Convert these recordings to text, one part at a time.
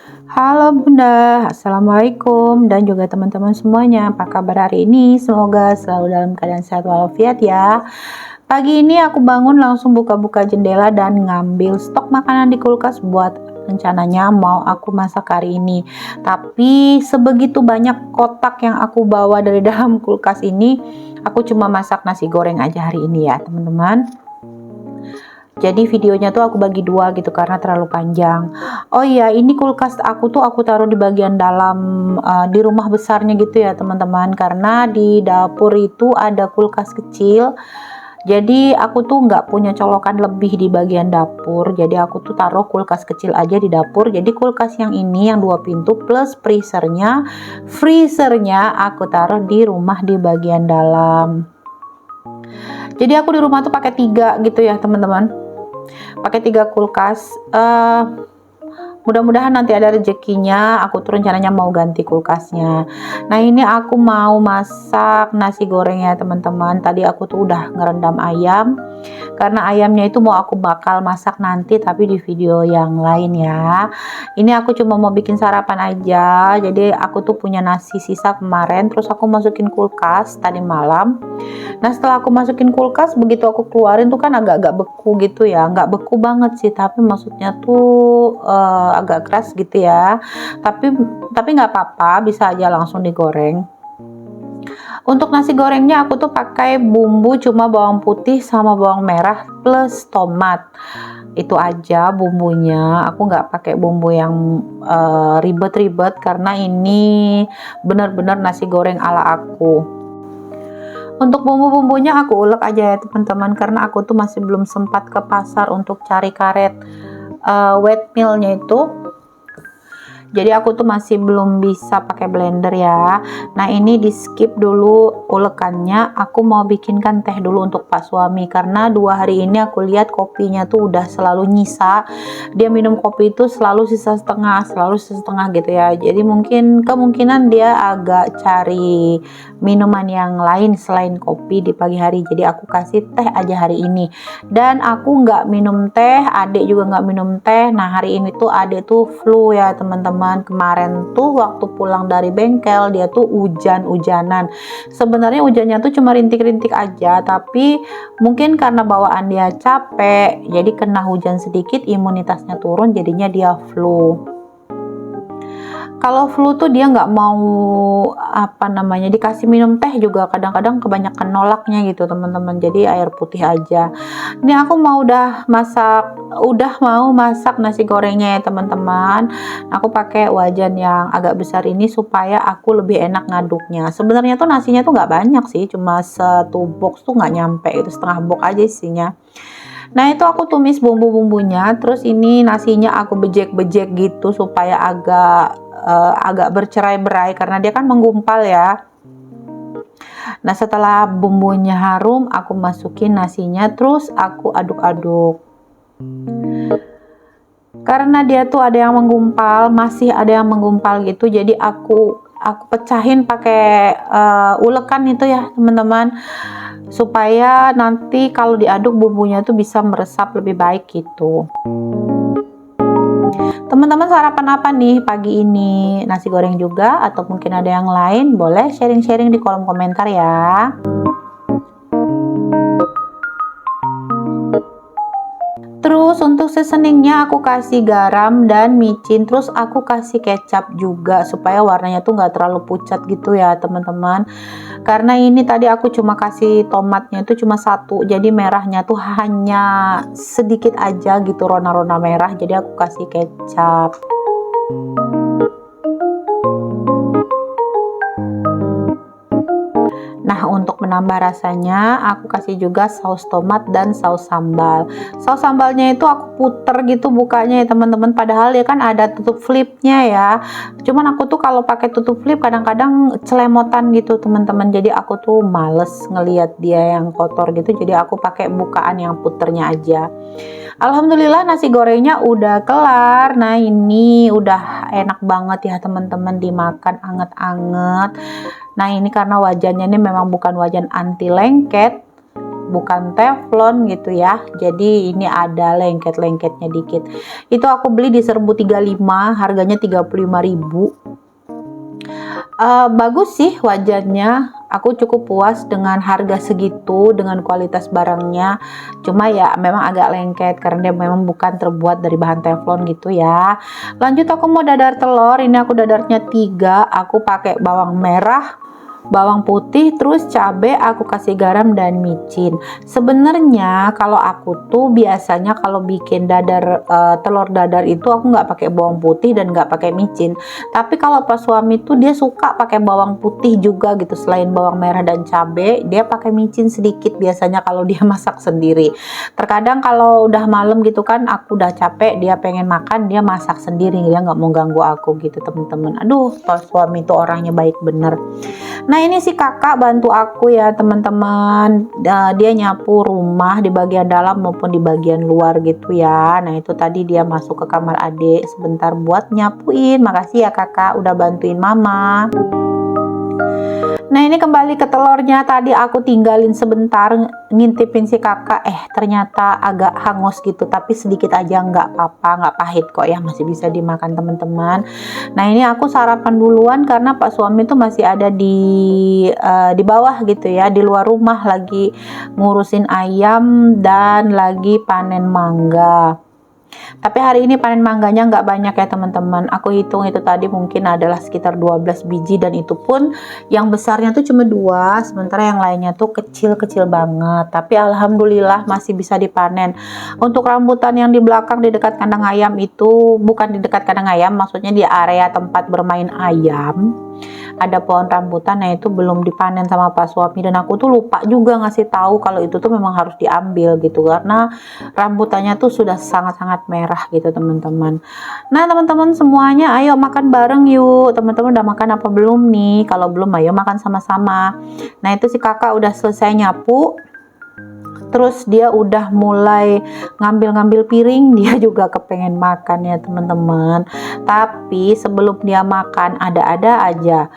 Halo Bunda, Assalamualaikum dan juga teman-teman semuanya. Apa kabar hari ini? Semoga selalu dalam keadaan sehat walafiat ya. Pagi ini aku bangun langsung buka-buka jendela dan ngambil stok makanan di kulkas buat rencananya mau aku masak hari ini. Tapi sebegitu banyak kotak yang aku bawa dari dalam kulkas ini, aku cuma masak nasi goreng aja hari ini ya teman-teman. Jadi videonya tuh aku bagi dua gitu karena terlalu panjang. Oh iya, ini kulkas aku tuh aku taruh di bagian dalam di rumah besarnya gitu ya teman-teman, karena di dapur itu ada kulkas kecil. Jadi aku tuh nggak punya colokan lebih di bagian dapur. Jadi aku tuh taruh kulkas kecil aja di dapur. Jadi kulkas yang ini yang 2 pintu plus freezernya aku taruh di rumah di bagian dalam. Jadi aku di rumah tuh pakai 3 gitu ya teman-teman, pakai 3 kulkas. Mudah-mudahan nanti ada rezekinya, aku tuh rencananya mau ganti kulkasnya. Nah ini aku mau masak nasi goreng ya teman-teman. Tadi aku tuh udah ngerendam ayam, karena ayamnya itu mau aku bakal masak nanti tapi di video yang lain ya. Ini aku cuma mau bikin sarapan aja. Jadi aku tuh punya nasi sisa kemarin, terus aku masukin kulkas tadi malam. Nah setelah aku masukin kulkas, begitu aku keluarin tuh kan agak-agak beku gitu ya, nggak beku banget sih, tapi maksudnya tuh agak keras gitu ya. Tapi nggak apa-apa, bisa aja langsung digoreng. Untuk nasi gorengnya aku tuh pakai bumbu cuma bawang putih sama bawang merah plus tomat. Itu aja bumbunya. Aku nggak pakai bumbu yang ribet-ribet karena ini benar-benar nasi goreng ala aku. Untuk bumbu-bumbunya aku ulek aja ya teman-teman, karena aku tuh masih belum sempat ke pasar untuk cari karet wet millnya itu. Jadi aku tuh masih belum bisa pakai blender ya. Nah ini di skip dulu ulekannya, aku mau bikinkan teh dulu untuk Pak suami, karena 2 hari ini aku lihat kopinya tuh udah selalu nyisa. Dia minum kopi itu selalu sisa setengah gitu ya. Jadi mungkin kemungkinan dia agak cari minuman yang lain selain kopi di pagi hari. Jadi aku kasih teh aja hari ini. Dan aku nggak minum teh, adik juga nggak minum teh. Nah hari ini tuh adik tuh flu ya teman-teman. Kemarin tuh waktu pulang dari bengkel dia tuh hujan-hujanan. Sebenarnya hujannya tuh cuma rintik-rintik aja, tapi mungkin karena bawaan dia capek, jadi kena hujan sedikit imunitasnya turun, jadinya dia flu. Kalau flu tuh dia nggak mau dikasih minum teh juga kadang-kadang kebanyakan nolaknya gitu teman-teman. Jadi air putih aja. Ini aku udah mau masak nasi gorengnya ya teman-teman. Aku pakai wajan yang agak besar ini supaya aku lebih enak ngaduknya. Sebenarnya tuh nasinya tuh nggak banyak sih, cuma 1 box tuh nggak nyampe, itu setengah box aja isinya. Nah itu aku tumis bumbu-bumbunya, terus ini nasinya aku bejek-bejek gitu supaya agak bercerai-berai karena dia kan menggumpal ya. Nah setelah bumbunya harum, aku masukin nasinya, terus aku aduk-aduk. Karena dia tuh ada yang menggumpal, masih ada yang menggumpal gitu, jadi aku pecahin pakai ulekan itu ya teman-teman, supaya nanti kalau diaduk bumbunya tuh bisa meresap lebih baik gitu. Teman-teman sarapan apa nih pagi ini? Nasi goreng juga atau mungkin ada yang lain? Boleh sharing-sharing di kolom komentar ya. Terus untuk seasoningnya aku kasih garam dan micin, terus aku kasih kecap juga supaya warnanya tuh nggak terlalu pucat gitu ya teman-teman. Karena ini tadi aku cuma kasih tomatnya itu cuma 1, jadi merahnya tuh hanya sedikit aja gitu, rona-rona merah, jadi aku kasih kecap. Nah untuk menambah rasanya aku kasih juga saus tomat dan saus sambal. Saus sambalnya itu aku puter gitu bukanya ya teman-teman, padahal ya kan ada tutup flipnya ya. Cuman aku tuh kalau pakai tutup flip kadang-kadang celemotan gitu teman-teman, jadi aku tuh males ngelihat dia yang kotor gitu, jadi aku pakai bukaan yang puternya aja. Alhamdulillah nasi gorengnya udah kelar. Nah ini udah enak banget ya teman-teman dimakan anget-anget. Nah ini karena wajannya ini memang bukan wajan anti lengket, bukan teflon gitu ya. Jadi ini ada lengket-lengketnya dikit. Itu aku beli di Serbu 35, harganya 35.000. Bagus sih wajannya. Aku cukup puas dengan harga segitu, dengan kualitas barangnya. Cuma ya memang agak lengket karena dia memang bukan terbuat dari bahan teflon gitu ya. Lanjut aku mau dadar telur. Ini aku dadarnya 3. Aku pakai bawang merah, bawang putih, terus cabai, aku kasih garam dan micin. Sebenarnya kalau aku tuh biasanya kalau bikin dadar telur dadar itu aku nggak pakai bawang putih dan nggak pakai micin. Tapi kalau pas suami tuh dia suka pakai bawang putih juga gitu, selain bawang merah dan cabai dia pakai micin sedikit biasanya kalau dia masak sendiri. Terkadang kalau udah malam gitu kan, aku udah capek, dia pengen makan, dia masak sendiri, dia nggak mau ganggu aku gitu teman-teman. Aduh, pas suami tuh orangnya baik bener. Nah ini si kakak bantu aku ya teman-teman, dia nyapu rumah di bagian dalam maupun di bagian luar gitu ya. Nah itu tadi dia masuk ke kamar adik sebentar buat nyapuin. Makasih ya kakak udah bantuin mama. Nah ini kembali ke telurnya, tadi aku tinggalin sebentar ngintipin si kakak, ternyata agak hangus gitu, tapi sedikit aja nggak apa-apa, nggak pahit kok ya, masih bisa dimakan teman-teman. Nah ini aku sarapan duluan karena pak suami tuh masih ada di bawah gitu ya, di luar rumah lagi ngurusin ayam dan lagi panen mangga. Tapi hari ini panen mangganya nggak banyak ya teman-teman. Aku hitung itu tadi mungkin adalah sekitar 12 biji dan itu pun yang besarnya tuh cuma 2, sementara yang lainnya tuh kecil-kecil banget. Tapi alhamdulillah masih bisa dipanen. Untuk rambutan yang di belakang di dekat kandang ayam itu bukan di dekat kandang ayam, maksudnya di area tempat bermain ayam. Ada pohon rambutan, nah itu belum dipanen sama pak suami dan aku tuh lupa juga ngasih tahu kalau itu tuh memang harus diambil gitu karena rambutannya tuh sudah sangat-sangat merah gitu teman-teman. Nah teman-teman semuanya ayo makan bareng yuk. Teman-teman udah makan apa belum nih? Kalau belum ayo makan sama-sama. Nah itu si kakak udah selesai nyapu, terus dia udah mulai ngambil-ngambil piring, dia juga kepengen makan ya teman-teman. Tapi sebelum dia makan ada-ada aja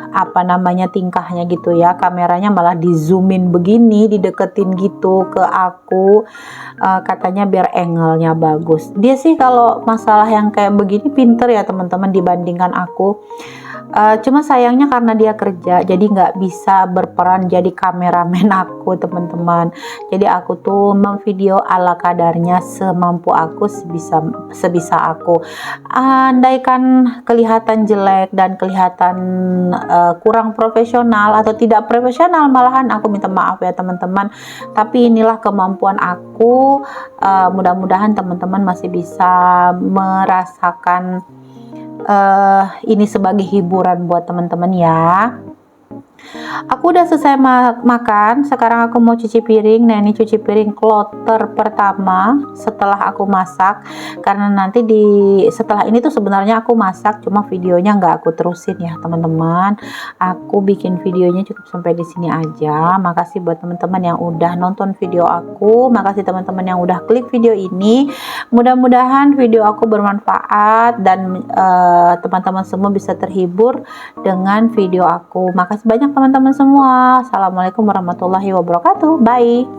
apa namanya tingkahnya gitu ya, kameranya malah di zoomin begini, dideketin gitu ke aku, katanya biar angle-nya bagus. Dia sih kalau masalah yang kayak begini pinter ya teman-teman dibandingkan aku. Cuma sayangnya karena dia kerja jadi nggak bisa berperan jadi kameramen aku teman-teman. Jadi aku tuh memvideo ala kadarnya semampu aku, sebisa aku. Andaikan kelihatan jelek dan kelihatan kurang profesional atau tidak profesional, malahan aku minta maaf ya teman-teman. Tapi inilah kemampuan aku. Mudah-mudahan teman-teman masih bisa merasakan ini sebagai hiburan buat teman-teman ya. Aku udah selesai makan, sekarang aku mau cuci piring. Nah ini cuci piring kloter pertama setelah aku masak, karena nanti setelah ini tuh sebenarnya aku masak, cuma videonya nggak aku terusin ya teman-teman. Aku bikin videonya cukup sampai di sini aja. Makasih buat teman-teman yang udah nonton video aku, makasih teman-teman yang udah klik video ini. Mudah-mudahan video aku bermanfaat dan teman-teman semua bisa terhibur dengan video aku. Makasih banyak teman-teman semua. Assalamualaikum warahmatullahi wabarakatuh. Bye.